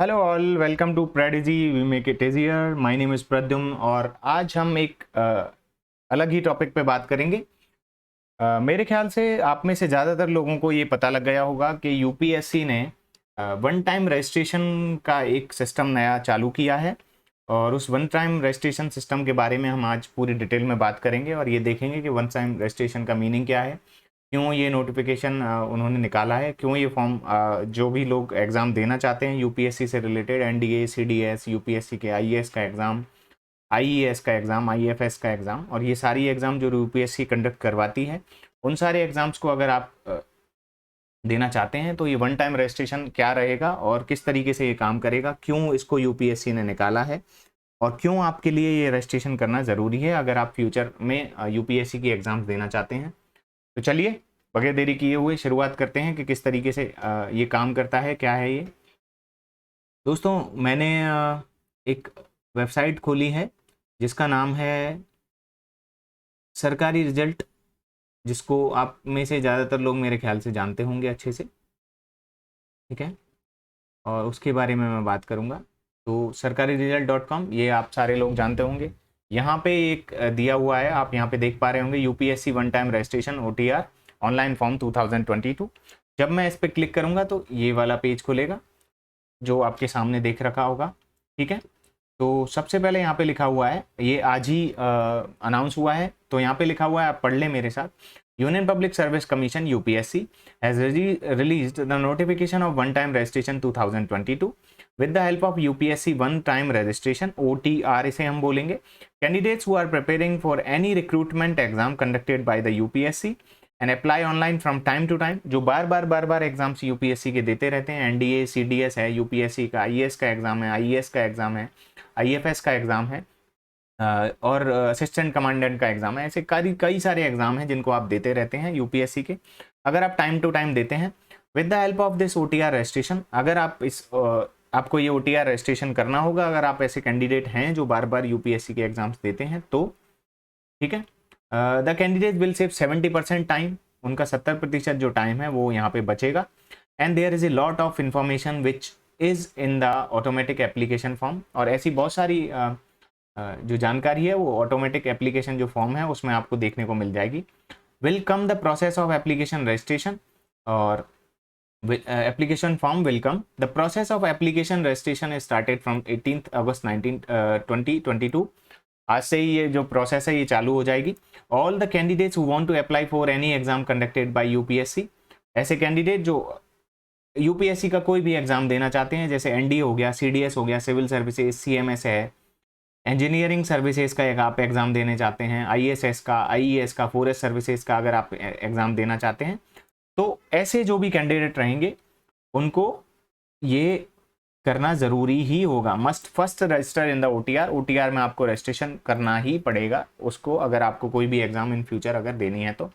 Hello all, welcome to prodigy we make it easier. My name is Pradyumna और आज हम एक अलग ही टॉपिक पे बात करेंगे। मेरे ख्याल से आप में से ज़्यादातर लोगों को ये पता लग गया होगा कि यूपीएससी ने वन टाइम रजिस्ट्रेशन का एक सिस्टम नया चालू किया है और उस वन टाइम रजिस्ट्रेशन सिस्टम के बारे में हम आज पूरी डिटेल में बात करेंगे और ये देखेंगे कि वन टाइम रजिस्ट्रेशन का मीनिंग क्या है, क्यों ये नोटिफिकेशन उन्होंने निकाला है, क्यों ये फॉर्म जो भी लोग एग्ज़ाम देना चाहते हैं यूपीएससी से रिलेटेड, एनडीए, सीडीएस, यूपीएससी के आईएएस का एग्ज़ाम, आईईएस का एग्ज़ाम, आईएफएस का एग्ज़ाम और ये सारी एग्ज़ाम जो यूपीएससी कंडक्ट करवाती है, उन सारे एग्ज़ाम्स को अगर आप देना चाहते हैं तो ये वन टाइम रजिस्ट्रेशन क्या रहेगा और किस तरीके से ये काम करेगा, क्यों इसको यूपीएससी ने निकाला है और क्यों आपके लिए ये रजिस्ट्रेशन करना ज़रूरी है अगर आप फ्यूचर में यूपीएससी की एग्ज़ाम्स देना चाहते हैं। तो चलिए बगैर देरी किए हुए शुरुआत करते हैं कि किस तरीके से ये काम करता है, क्या है ये। दोस्तों, मैंने एक वेबसाइट खोली है जिसका नाम है सरकारी रिजल्ट, जिसको आप में से ज़्यादातर लोग मेरे ख्याल से जानते होंगे अच्छे से, ठीक है। और उसके बारे में मैं बात करूँगा। तो सरकारी रिजल्ट .com ये आप सारे लोग जानते होंगे। यहाँ पे एक दिया हुआ है, आप यहाँ पे देख पा रहे होंगे, UPSC one time registration OTR online form 2022। जब मैं इस पर क्लिक करूँगा तो ये वाला पेज खुलेगा जो आपके सामने देख रखा होगा, ठीक है। तो सबसे पहले यहाँ पे लिखा हुआ है, ये आज ही अनाउंस हुआ है, तो यहाँ पे लिखा हुआ है, आप पढ़ लें मेरे साथ। Union public service commission UPSC has released the notification of one time registration 2022 with the help of UPSC one time registration OTR इसे हम बोलेंगे। Candidates who are preparing for any recruitment exam conducted by the UPSC and apply online from time to time, जो बार बार exams UPSC के देते रहते हैं, NDA, CDS है, UPSC का आईएएस का एग्जाम है, आईएएस का एग्जाम है, आईएफएस का एग्जाम है और असिस्टेंट कमांडेंट का एग्जाम है। ऐसे कई सारे एग्जाम हैं जिनको आप देते रहते हैं यूपीएससी के। अगर आप टाइम टू टाइम देते हैं with the help of this OTR registration, अगर आप आपको ये ओटीआर रजिस्ट्रेशन करना होगा अगर आप ऐसे कैंडिडेट हैं जो बार बार यूपीएससी के एग्जाम्स देते हैं तो, ठीक है। The candidate will save 70% time, उनका 70% जो टाइम है वो यहाँ पे बचेगा। And there is a lot of information which is in the automatic application form, और ऐसी बहुत सारी जो जानकारी है वो ऑटोमेटिक एप्लीकेशन जो फॉर्म है उसमें आपको देखने को मिल जाएगी। Will come the process of application registration, और application form will come. The process of application registration is started from 18 August 2022। आज से ही ये जो प्रोसेस है ये चालू हो जाएगी। All the candidates who want to apply for any exam conducted by UPSC, ऐसे कैंडिडेट जो यूपीएससी का कोई भी एग्जाम देना चाहते हैं, जैसे एनडीए हो गया, सीडीएस हो गया, सिविल सर्विसेज, सीएमएस है, इंजीनियरिंग सर्विसेज का एक आप एग्ज़ाम देने चाहते हैं, आईएसएस का, आईईएस का, फॉरेस्ट सर्विसेज का अगर आप एग्ज़ाम देना चाहते हैं, तो ऐसे जो भी कैंडिडेट रहेंगे उनको ये करना ज़रूरी ही होगा। Must first resistor in the OTR, OTR में आपको रजिस्ट्रेशन करना ही पड़ेगा उसको, अगर आपको कोई भी एग्ज़ाम इन फ्यूचर अगर देनी है तो।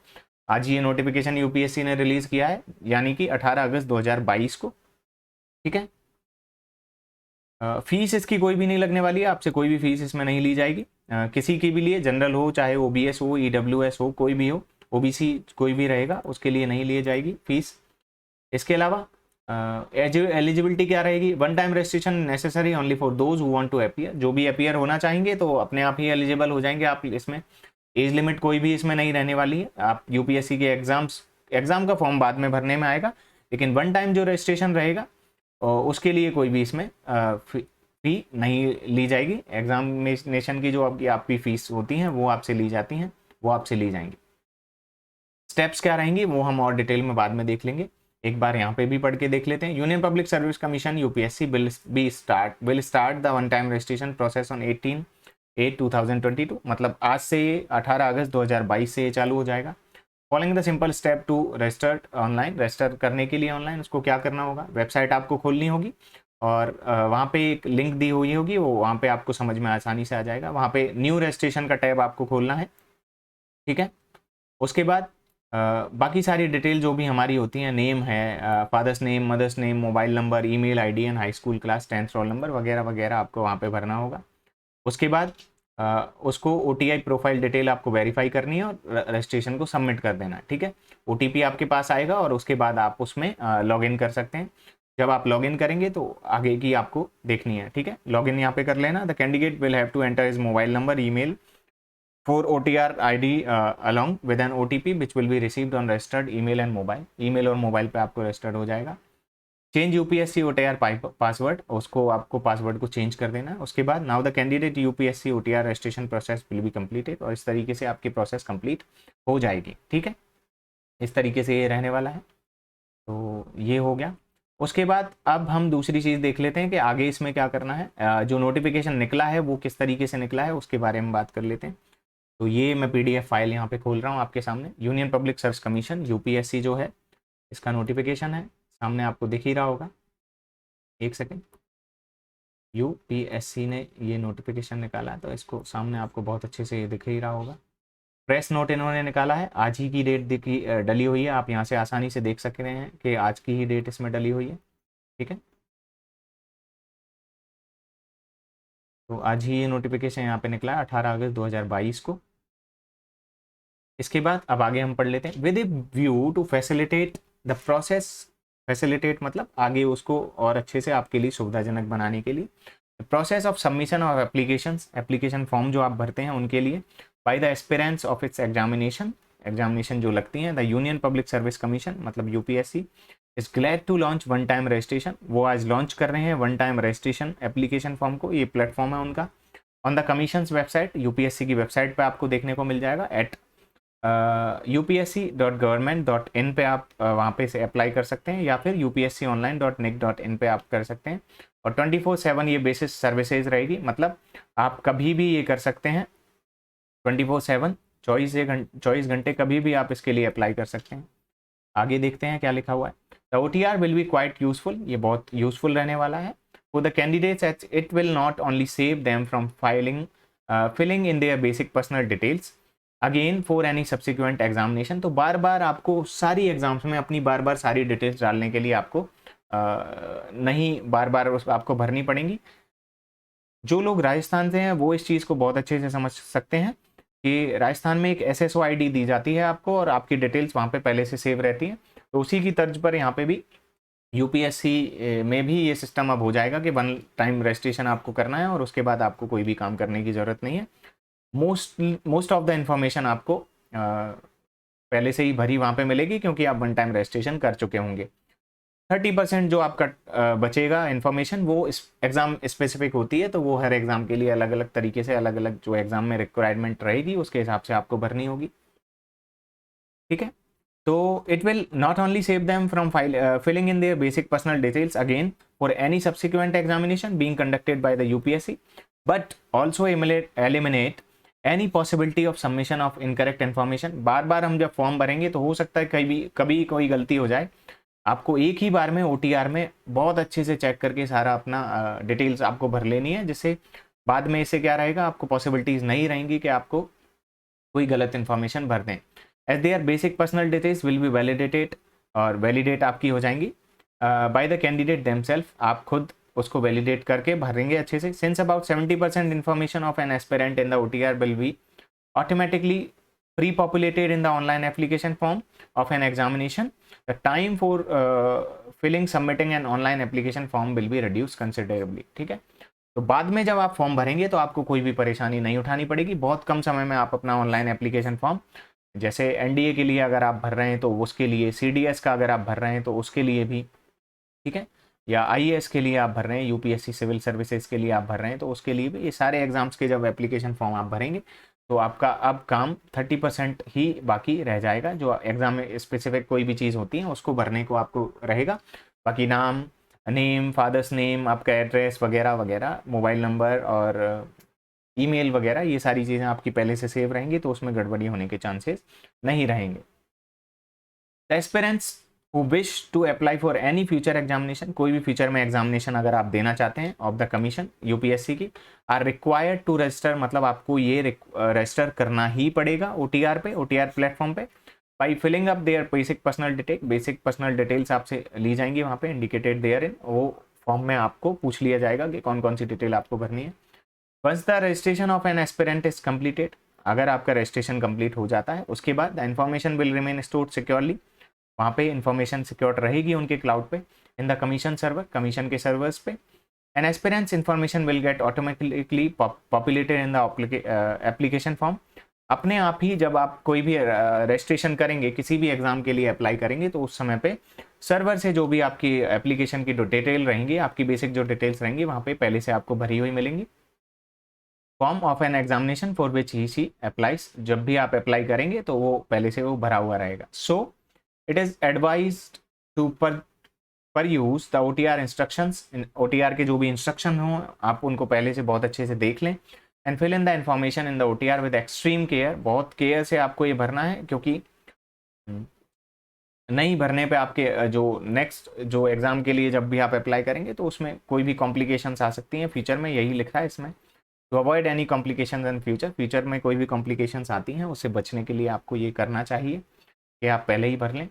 आज ये नोटिफिकेशन यूपीएससी ने रिलीज़ किया है, यानी कि 18 अगस्त 2022 को, ठीक है। फीस इसकी कोई भी नहीं लगने वाली है, आपसे कोई भी फीस इसमें नहीं ली जाएगी। किसी की भी लिए, जनरल हो चाहे ओबीएस हो, ईडब्ल्यूएस हो, कोई भी हो, ओबीसी कोई भी रहेगा उसके लिए नहीं लिए जाएगी फीस। इसके अलावा एलिजिबिलिटी क्या रहेगी, one time registration necessary only for those who want to appear, जो भी अपीयर होना चाहेंगे तो अपने आप ही एलिजिबल हो जाएंगे आप इसमें। एज लिमिट कोई भी इसमें नहीं रहने वाली है। आप यूपीएससी के एग्जाम का फॉर्म बाद में भरने में आएगा, लेकिन वन टाइम जो रजिस्ट्रेशन रहेगा और उसके लिए कोई भी इसमें फी नहीं ली जाएगी। एग्जामिनेशन की जो आपकी फीस होती हैं वो आपसे ली जाती हैं, वो आपसे ली जाएंगी। स्टेप्स क्या रहेंगी वो हम और डिटेल में बाद में देख लेंगे, एक बार यहाँ पे भी पढ़ के देख लेते हैं। Union public service commission UPSC will start the one time registration process on 18/8/2022, मतलब आज से 18 अगस्त 2022 से ये चालू हो जाएगा। Following the simple step to register online, register करने के लिए ऑनलाइन उसको क्या करना होगा, वेबसाइट आपको खोलनी होगी और वहाँ पे एक लिंक दी हुई होगी, वो वहाँ पे आपको समझ में आसानी से आ जाएगा। वहाँ पे न्यू रजिस्ट्रेशन का टैब आपको खोलना है, ठीक है। उसके बाद बाकी सारी डिटेल जो भी हमारी होती हैं, नेम है, father's name, mother's name, mobile number, email ID and high school class 10th roll number वगैरह वगैरह आपको वहाँ पे भरना होगा। उसके बाद उसको ओटीआई प्रोफाइल डिटेल आपको वेरीफाई करनी है और रजिस्ट्रेशन को सबमिट कर देना है, ठीक है। ओटीपी आपके पास आएगा और उसके बाद आप उसमें लॉगिन कर सकते हैं। जब आप लॉगिन करेंगे तो आगे की आपको देखनी है, ठीक है। लॉगिन यहाँ पे कर लेना। The candidate will have to enter his mobile number, email for OTR ID along with an OTP which will be received on registered email and mobile। Email और मोबाइल पे आपको रजिस्टर्ड हो जाएगा। चेंज यूपीएससी OTR पासवर्ड, उसको आपको password को change कर देना है। उसके बाद now the candidate UPSC OTR registration process will be completed, और इस तरीके से आपकी प्रोसेस कंप्लीट हो जाएगी, ठीक है। इस तरीके से ये रहने वाला है। तो ये हो गया। उसके बाद अब हम दूसरी चीज़ देख लेते हैं कि आगे इसमें क्या करना है। जो नोटिफिकेशन निकला है वो किस तरीके से निकला है उसके बारे में बात कर लेते हैं। तो ये मैं PDF फाइल यहाँ पे खोल रहा हूँ आपके सामने। Union public service commission UPSC जो है, इसका नोटिफिकेशन है, सामने आपको दिख ही रहा होगा। एक सेकेंड, यूपीएससी ने ये नोटिफिकेशन निकाला, तो इसको सामने आपको बहुत अच्छे से ये दिख ही रहा होगा। प्रेस नोट इन्होंने निकाला है, आज ही की डेट दिखी डली हुई है। आप यहाँ से आसानी से देख सक रहे हैं कि आज की ही डेट इसमें डली हुई है, ठीक है। तो आज ही ये नोटिफिकेशन यहाँ पे निकला है 18 अगस्त 2022 को। इसके बाद अब आगे हम पढ़ लेते हैं। With a view to facilitate the process, facilitate मतलब आगे उसको और अच्छे से आपके लिए सुविधाजनक बनाने के लिए, process of submission of applications, application form जो आप भरते हैं उनके लिए, by the aspirants of its examination, examination जो लगती हैं, the union public service commission मतलब UPSC is glad to launch one time registration, वो आज लॉन्च कर रहे हैं one time registration application form को। ये प्लेटफॉर्म है उनका on the commission website, UPSC की वेबसाइट पे आपको देखने को मिल जाएगा। एट upsc.government.in पे आप वहाँ पे से अप्लाई कर सकते हैं, या फिर upsconline.nic.in पे आप कर सकते हैं। और 24/7 ये बेसिस सर्विसेज रहेगी, मतलब आप कभी भी ये कर सकते हैं 24/7, 24 घंटे कभी भी आप इसके लिए अप्लाई कर सकते हैं। आगे देखते हैं क्या लिखा हुआ है। The OTR will be quite useful, ये बहुत यूजफुल रहने वाला है for the candidates. It will not only save them from filling in their basic personal details again for any subsequent examination. तो बार बार आपको सारी एग्जाम्स में अपनी बार बार सारी डिटेल्स डालने के लिए आपको नहीं बार बार उस आपको भरनी पड़ेंगी। जो लोग राजस्थान से हैं वो इस चीज़ को बहुत अच्छे से समझ सकते हैं कि राजस्थान में एक SSO ID दी जाती है आपको, और आपकी डिटेल्स वहाँ पे पहले से सेव रहती हैं। तो उसी की तर्ज पर यहाँ पे भी यूपीएससी में भी ये सिस्टम अब हो जाएगा कि वन टाइम रजिस्ट्रेशन आपको करना है और उसके बाद आपको कोई भी काम करने की ज़रूरत नहीं है। मोस्ट ऑफ द इंफॉर्मेशन आपको पहले से ही भरी वहाँ पे मिलेगी, क्योंकि आप वन टाइम रजिस्ट्रेशन कर चुके होंगे। 30% जो आपका बचेगा इन्फॉर्मेशन वो इस एग्ज़ाम स्पेसिफिक होती है, तो वो हर एग्ज़ाम के लिए अलग अलग तरीके से अलग अलग जो एग्ज़ाम में रिक्वायरमेंट रहेगी उसके हिसाब से आपको भरनी होगी, ठीक है। तो it will not only save them from filling in their basic personal details again for any subsequent examination being conducted by the UPSC, but also eliminate any possibility of submission of incorrect information. बार बार हम जब form भरेंगे तो हो सकता है कभी कोई गलती हो जाए, आपको एक ही बार में OTR में बहुत अच्छे से चेक करके सारा अपना डिटेल्स आपको भर लेनी है, जिससे बाद में इससे क्या रहेगा, आपको पॉसिबिलिटीज़ नहीं रहेंगी कि आपको कोई गलत इन्फॉर्मेशन भर दें। As their basic personal details will be validated, और वैलिडेट आपकी हो जाएंगी बाय द कैंडिडेट देमसेल्फ, आप खुद उसको वैलिडेट करके भरेंगे अच्छे से। Since about 70% information of an aspirant in the OTR will be automatically pre-populated in the online application form of an examination, the time for filling submitting an online application form will be reduced considerably, ठीक है। तो बाद में जब आप form भरेंगे तो आपको कोई भी परेशानी नहीं उठानी पड़ेगी, बहुत कम समय में आप अपना ऑनलाइन एप्लीकेशन फॉर्म, जैसे NDA के लिए अगर आप भर रहे हैं तो उसके लिए, CDS का अगर आप भर रहे हैं तो उसके लिए भी, ठीक है, या IAS के लिए आप भर रहे हैं, UPSC सिविल सर्विसेज के लिए आप भर रहे हैं तो उसके लिए भी, ये सारे एग्जाम्स के जब एप्लीकेशन फॉर्म आप भरेंगे तो आपका अब काम 30% ही बाकी रह जाएगा। जो एग्जाम में स्पेसिफिक कोई भी चीज़ होती है उसको भरने को आपको रहेगा, बाकी नाम, नेम, फादर्स नेम, आपका एड्रेस वगैरह वगैरह, मोबाइल नंबर और ईमेल वगैरह, ये सारी चीज़ें आपकी पहले से सेव रहेंगी, तो उसमें गड़बड़ी होने के चांसेस नहीं रहेंगे। The aspirants who wish to apply for any future examination, कोई भी फ्यूचर में एग्जामिनेशन अगर आप देना चाहते हैं ऑफ द कमीशन यूपीएससी की, आर रिक्वायर्ड टू रजिस्टर, मतलब आपको ये रजिस्टर करना ही पड़ेगा OTR पे, OTR प्लेटफॉर्म पे, by filling up their basic personal detail, basic personal details आपसे ली जाएंगी वहाँ पे इंडिकेटेड देयर इन, वो फॉर्म में आपको पूछ लिया जाएगा कि कौन कौन सी डिटेल आपको भरनी है। Once the registration of an aspirant is completed, अगर आपका रजिस्ट्रेशन कंप्लीट हो जाता है उसके बाद the information will remain stored securely, वहाँ पे इंफॉर्मेशन सिक्योर रहेगी उनके क्लाउड पे, in the commission server, commission के सर्वर्स पे। An aspirant's information will get automatically populated in the application form. अपने आप ही जब आप कोई भी रजिस्ट्रेशन करेंगे, किसी भी एग्जाम के लिए अप्लाई करेंगे, तो उस समय पे सर्वर से जो भी आपकी एप्लीकेशन की जो डिटेल रहेंगी, आपकी बेसिक जो डिटेल्स रहेंगी, वहाँ पे पहले से आपको भरी हुई मिलेंगी। Form of an examination for which he she applies, जब भी आप अप्लाई करेंगे तो वो पहले से वो भरा हुआ रहेगा। So it is advised to peruse the OTR instructions, OTR के जो भी इंस्ट्रक्शन हों आप उनको पहले से बहुत अच्छे से देख लें। And fill in the information in the OTR with extreme care, बहुत केयर से आपको ये भरना है, क्योंकि नहीं भरने पे आपके जो नेक्स्ट जो एग्ज़ाम के लिए जब भी आप अप्लाई करेंगे तो उसमें कोई भी कॉम्प्लिकेशंस आ सकती हैं। फ्यूचर में यही लिखा है इसमें, to avoid any complications in future, future में कोई भी कॉम्प्लिकेशंस आती हैं उससे बचने के लिए आपको ये करना चाहिए कि आप पहले ही भर लें।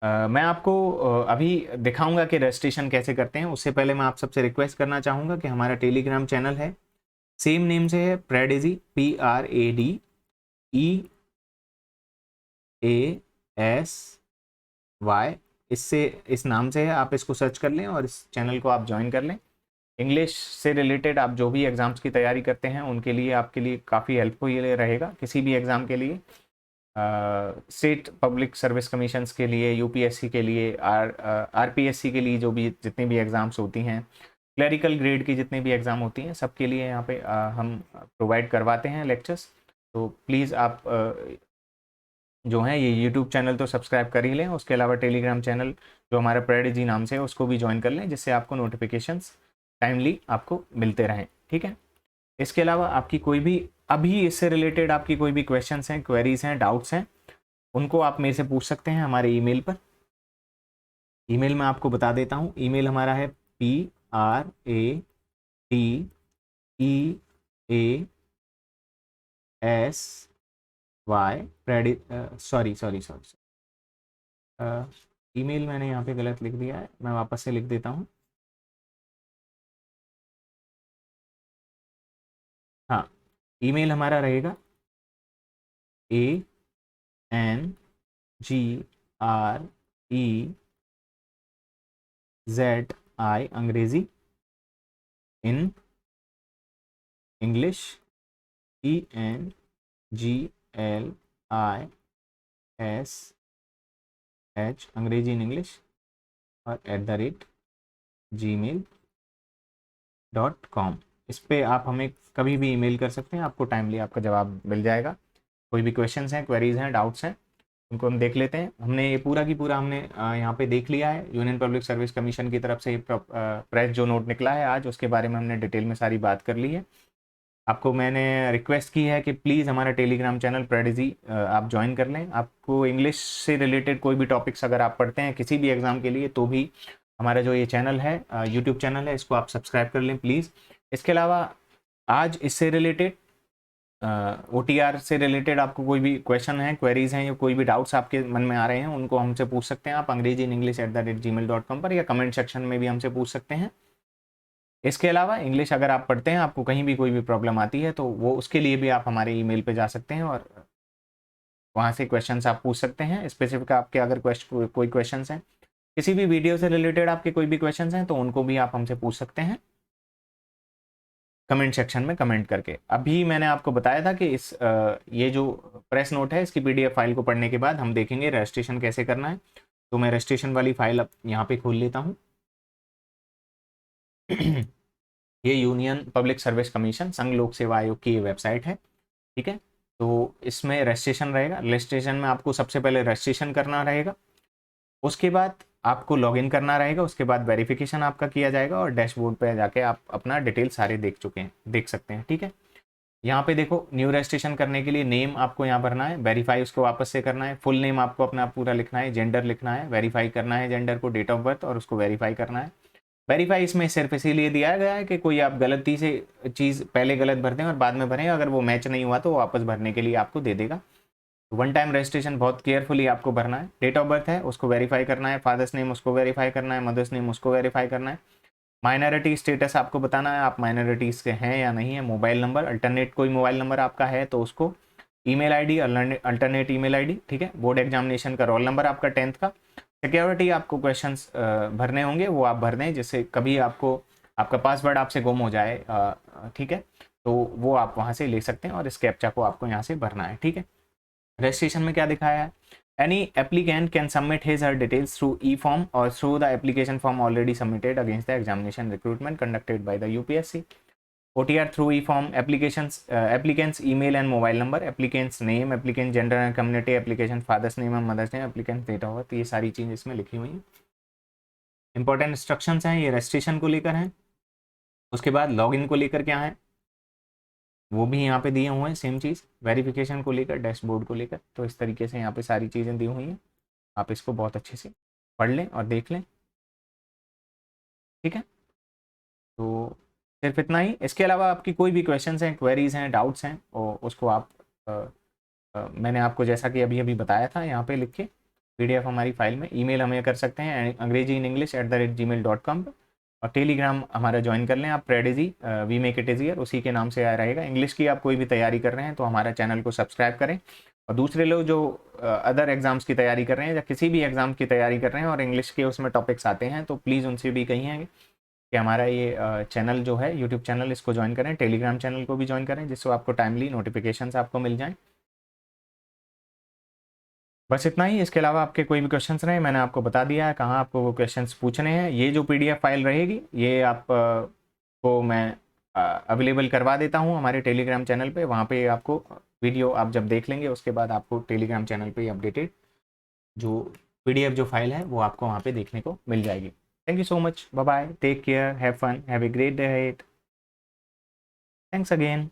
मैं आपको अभी दिखाऊंगा कि रजिस्ट्रेशन कैसे करते हैं। उससे पहले मैं आप सबसे रिक्वेस्ट करना चाहूँगा कि हमारा टेलीग्राम चैनल है, सेम नेम से है, प्रेडेजी, PRADEASY, इससे इस नाम से है, आप इसको सर्च कर लें और इस चैनल को आप ज्वाइन कर लें। इंग्लिश से रिलेटेड आप जो भी एग्ज़ाम्स की तैयारी करते हैं उनके लिए आपके लिए काफ़ी हेल्पफुल रहेगा। किसी भी एग्ज़ाम के लिए, स्टेट पब्लिक सर्विस कमीशंस के लिए, UPSC के लिए, RPSC के लिए, जो भी जितनी भी एग्ज़ाम्स होती हैं, क्लरिकल ग्रेड की जितनी भी एग्ज़ाम होती हैं, सबके लिए यहाँ पे हम प्रोवाइड करवाते हैं लेक्चर्स। तो प्लीज़ आप जो हैं ये यूट्यूब चैनल तो सब्सक्राइब कर ही लें, उसके अलावा टेलीग्राम चैनल जो हमारा प्रेडिजी नाम से है उसको भी ज्वाइन कर लें, जिससे आपको नोटिफिकेशंस टाइमली आपको मिलते रहें, ठीक है। इसके अलावा आपकी कोई भी अभी इससे रिलेटेड आपकी कोई भी क्वेश्चंस हैं, क्वेरीज हैं, डाउट्स हैं, उनको आप मेरे से पूछ सकते हैं हमारे ईमेल पर। ईमेल मैं आपको बता देता हूँ, ईमेल हमारा है PRADEASY, ईमेल मैंने यहाँ पे गलत लिख दिया है, मैं वापस से लिख देता हूँ। हाँ, ईमेल हमारा रहेगा ANGREZI, अंग्रेजी, इन इंग्लिश, ENGLISH, अंग्रेजी इन इंग्लिश, और @gmail.com। इस पे आप हमें कभी भी ईमेल कर सकते हैं, आपको टाइमली आपका जवाब मिल जाएगा। कोई भी क्वेश्चंस हैं, क्वेरीज हैं, डाउट्स हैं, उनको हम देख लेते हैं। हमने ये पूरा की पूरा हमने यहाँ पे देख लिया है। यूनियन पब्लिक सर्विस कमीशन की तरफ से प्रेस जो नोट निकला है आज, उसके बारे में हमने डिटेल में सारी बात कर ली है। आपको मैंने रिक्वेस्ट की है कि प्लीज़ हमारा टेलीग्राम चैनल प्रेडिजी आप ज्वाइन कर लें। आपको इंग्लिश से रिलेटेड कोई भी टॉपिक्स अगर आप पढ़ते हैं किसी भी एग्ज़ाम के लिए, तो भी हमारा जो ये चैनल है, यूट्यूब चैनल है, इसको आप सब्सक्राइब कर लें प्लीज़। इसके अलावा आज इससे रिलेटेड OTR से रिलेटेड आपको कोई भी क्वेश्चन है, क्वेरीज हैं, या कोई भी डाउट्स आपके मन में आ रहे हैं, उनको हमसे पूछ सकते हैं आप अंग्रेजी इन इंग्लिश @gmail.com पर, या कमेंट सेक्शन में भी हमसे पूछ सकते हैं। इसके अलावा इंग्लिश अगर आप पढ़ते हैं, आपको कहीं भी कोई भी प्रॉब्लम आती है, तो वो उसके लिए भी आप हमारे ईमेल पे जा सकते हैं और वहाँ से क्वेश्चंस आप पूछ सकते हैं। स्पेसिफिक आपके अगर कोई क्वेश्चंस हैं, किसी भी वीडियो से रिलेटेड आपके कोई भी क्वेश्चंस हैं, तो उनको भी आप हमसे पूछ सकते हैं कमेंट सेक्शन में कमेंट करके। अभी मैंने आपको बताया था कि ये जो प्रेस नोट है, इसकी PDF फाइल को पढ़ने के बाद हम देखेंगे रजिस्ट्रेशन कैसे करना है। तो मैं रजिस्ट्रेशन वाली फाइल अब यहाँ पे खोल लेता हूँ। ये यूनियन पब्लिक सर्विस कमीशन, संघ लोक सेवा आयोग की वेबसाइट है, ठीक है। तो इसमें रजिस्ट्रेशन रहेगा। रजिस्ट्रेशन में आपको सबसे पहले रजिस्ट्रेशन करना रहेगा, उसके बाद आपको लॉगिन करना रहेगा, उसके बाद वेरिफिकेशन आपका किया जाएगा और डैशबोर्ड पे जाके आप अपना डिटेल सारे देख सकते हैं, ठीक है। यहाँ पे देखो, न्यू रजिस्ट्रेशन करने के लिए नेम आपको यहाँ भरना है, वेरीफाई उसको वापस से करना है, फुल नेम आपको अपना पूरा लिखना है, जेंडर लिखना है, वेरीफाई करना है जेंडर को, डेट ऑफ बर्थ, और उसको वेरीफाई करना है। वेरीफाई इसमें सिर्फ इसीलिए दिया गया है कि कोई आप गलती से चीज़ पहले गलत भर दें और बाद में भरें, अगर वो मैच नहीं हुआ तो वापस भरने के लिए आपको दे देगा। वन टाइम रजिस्ट्रेशन बहुत केयरफुली आपको भरना है। डेट ऑफ बर्थ है उसको वेरीफाई करना है, फादर्स नेम उसको वेरीफाई करना है, मदर्स नेम उसको वेरीफाई करना है। माइनॉरिटी स्टेटस आपको बताना है, आप माइनॉरिटीज़ के हैं या नहीं है। मोबाइल नंबर, अल्टरनेट कोई मोबाइल नंबर आपका है तो उसको, email ID, alternate email ID, ठीक है। बोर्ड एग्जामिनेशन का रोल नंबर आपका 10th का, सिक्योरिटी आपको क्वेश्चंस भरने होंगे, वो आप भर दें, जिससे कभी आपको आपका पासवर्ड आपसे गुम हो जाए, ठीक है, तो वो आप वहाँ से ले सकते हैं और इस कैप्चा को आपको यहाँ से भरना है, ठीक है। रजिस्ट्रेशन में क्या दिखाया है, any applicant can submit his her details through e form और through the application form already submitted against the examination recruitment conducted by the UPSC. OTR through e-form applicants email and mobile number, applicants name, applicant gender and community, application father's name and mother's name, applicant date of birth, ये सारी चीज़ इसमें लिखी हुई हैं। Important instructions हैं, ये registration को लेकर हैं। उसके बाद लॉगिन को लेकर क्या है, वो भी यहाँ पे दिए हुए हैं, सेम चीज़, वेरिफिकेशन को लेकर, डैशबोर्ड को लेकर। तो इस तरीके से यहाँ पे सारी चीज़ें दी हुई हैं, आप इसको बहुत अच्छे से पढ़ लें और देख लें, ठीक है। तो सिर्फ इतना ही, इसके अलावा आपकी कोई भी क्वेश्चंस हैं, क्वेरीज हैं, डाउट्स हैं, और उसको आप मैंने आपको जैसा कि अभी अभी बताया था यहाँ पे लिख के PDF हमारी फाइल में, ईमेल हमें कर सकते हैं angrezi-in-english@gmail.com पर, और टेलीग्राम हमारा ज्वाइन कर लें आप, प्रेडिजी वी मेक इट इजियर, उसी के नाम से आ रहेगा। इंग्लिश की आप कोई भी तैयारी कर रहे हैं तो हमारा चैनल को सब्सक्राइब करें, और दूसरे लोग जो अदर एग्ज़ाम्स की तैयारी कर रहे हैं या किसी भी एग्ज़ाम की तैयारी कर रहे हैं और इंग्लिश के उसमें टॉपिक्स आते हैं, तो प्लीज़ उनसे भी कहिए कि हमारा ये चैनल जो है, यूट्यूब चैनल, इसको ज्वाइन करें, टेलीग्राम चैनल को भी ज्वाइन करें, जिससे आपको टाइमली नोटिफिकेशंस आपको मिल जाएं। बस इतना ही, इसके अलावा आपके कोई भी क्वेश्चंस रहे, मैंने आपको बता दिया है कहाँ आपको वो क्वेश्चंस पूछने हैं। ये जो PDF फाइल रहेगी, ये आप को मैं अवेलेबल करवा देता हूँ हमारे टेलीग्राम चैनल पे, वहाँ पे आपको वीडियो आप जब देख लेंगे उसके बाद आपको टेलीग्राम चैनल पे अपडेटेड जो PDF जो फाइल है वो आपको वहाँ पे देखने को मिल जाएगी। Thank you so much. Bye bye. Take care. Have fun. Have a great day ahead. Thanks again.